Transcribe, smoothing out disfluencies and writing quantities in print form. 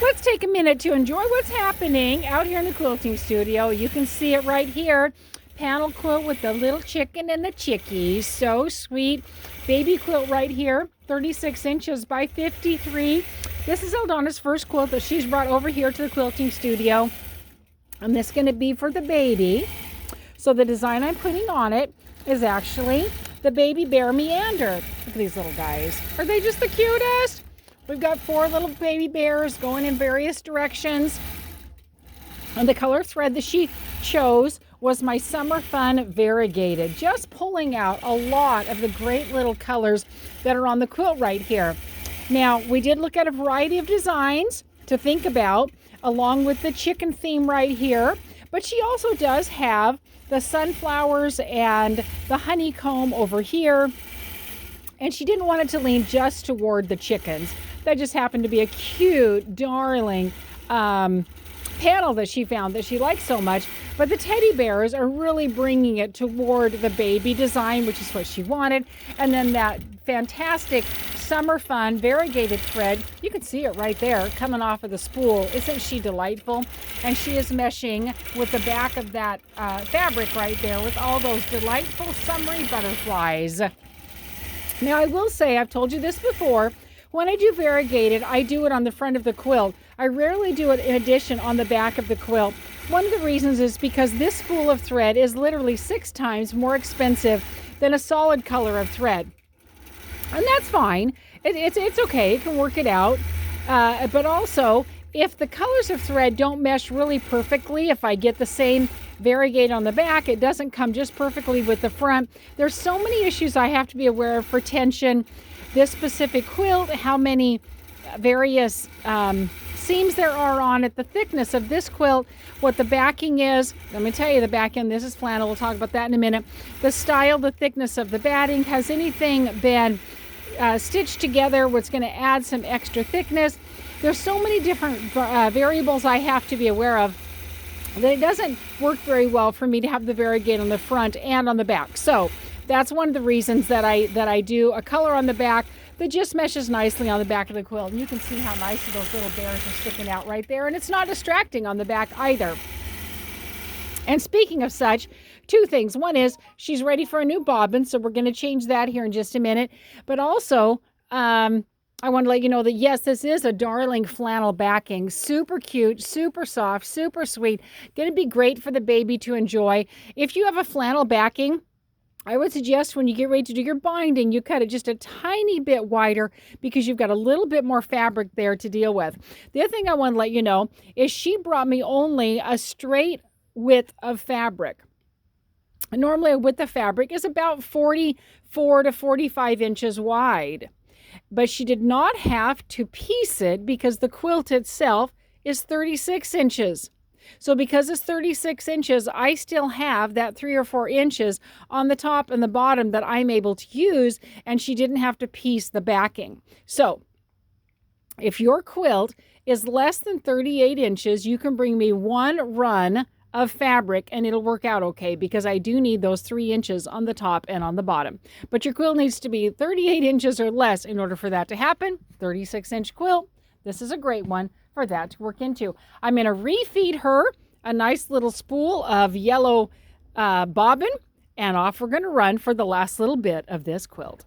Let's take a minute to enjoy what's happening out here in the quilting studio. You can see it right here. Panel quilt with the little chicken and the chickies. So sweet. Baby quilt right here, 36 inches by 53. This is Eldona's first quilt that she's brought over here to the quilting studio. And this is going to be for the baby. So the design I'm putting on it is actually the baby bear meander. Look at these little guys. Are they just the cutest? We've got 4 little baby bears going in various directions. And the color thread that she chose was my SummeryFun Variegated, just pulling out a lot of the great little colors that are on the quilt right here. Now, we did look at a variety of designs to think about, along with the chicken theme right here, but she also does have the sunflowers and the honeycomb over here, and she didn't want it to lean just toward the chickens. That just happened to be a cute, darling panel that she found that she likes so much. But the teddy bears are really bringing it toward the baby design, which is what she wanted. And then that fantastic SummeryFun Variegated thread, you can see it right there coming off of the spool. Isn't she delightful? And she is meshing with the back of that fabric right there with all those delightful summery butterflies. Now, I will say, I've told you this before, when I do variegated, I do it on the front of the quilt. I rarely do it in addition on the back of the quilt. One of the reasons is because this spool of thread is literally 6 times more expensive than a solid color of thread. And that's fine. It's okay. It can work it out. But also, if the colors of thread don't mesh really perfectly, if I get the same variegate on the back, it doesn't come just perfectly with the front. There's so many issues I have to be aware of for tension. This specific quilt, how many various seams there are on it, the thickness of this quilt, what the backing is. Let me tell you the back end. This is flannel. We'll talk about that in a minute. The style, the thickness of the batting. Has anything been stitched together what's going to add some extra thickness? There's so many different variables I have to be aware of that it doesn't work very well for me to have the variegate on the front and on the back. So that's one of the reasons that I do a color on the back that just meshes nicely on the back of the quilt. And you can see how nice those little bears are sticking out right there. And it's not distracting on the back either. And speaking of such, 2 things. One is she's ready for a new bobbin, so we're going to change that here in just a minute. But also, I want to let you know that, yes, this is a darling flannel backing. Super cute, super soft, super sweet. Going to be great for the baby to enjoy. If you have a flannel backing, I would suggest when you get ready to do your binding, you cut it just a tiny bit wider because you've got a little bit more fabric there to deal with. The other thing I want to let you know is she brought me only a straight width of fabric. Normally a width of fabric is about 44 to 45 inches wide. But she did not have to piece it because the quilt itself is 36 inches. So because it's 36 inches, I still have that 3 or 4 inches on the top and the bottom that I'm able to use, and she didn't have to piece the backing. So if your quilt is less than 38 inches, you can bring me 1 run of fabric and it'll work out okay, because I do need those 3 inches on the top and on the bottom. But your quilt needs to be 38 inches or less in order for that to happen. 36-inch quilt, this is a great one for that to work into. I'm going to refeed her a nice little spool of yellow bobbin, and off we're going to run for the last little bit of this quilt.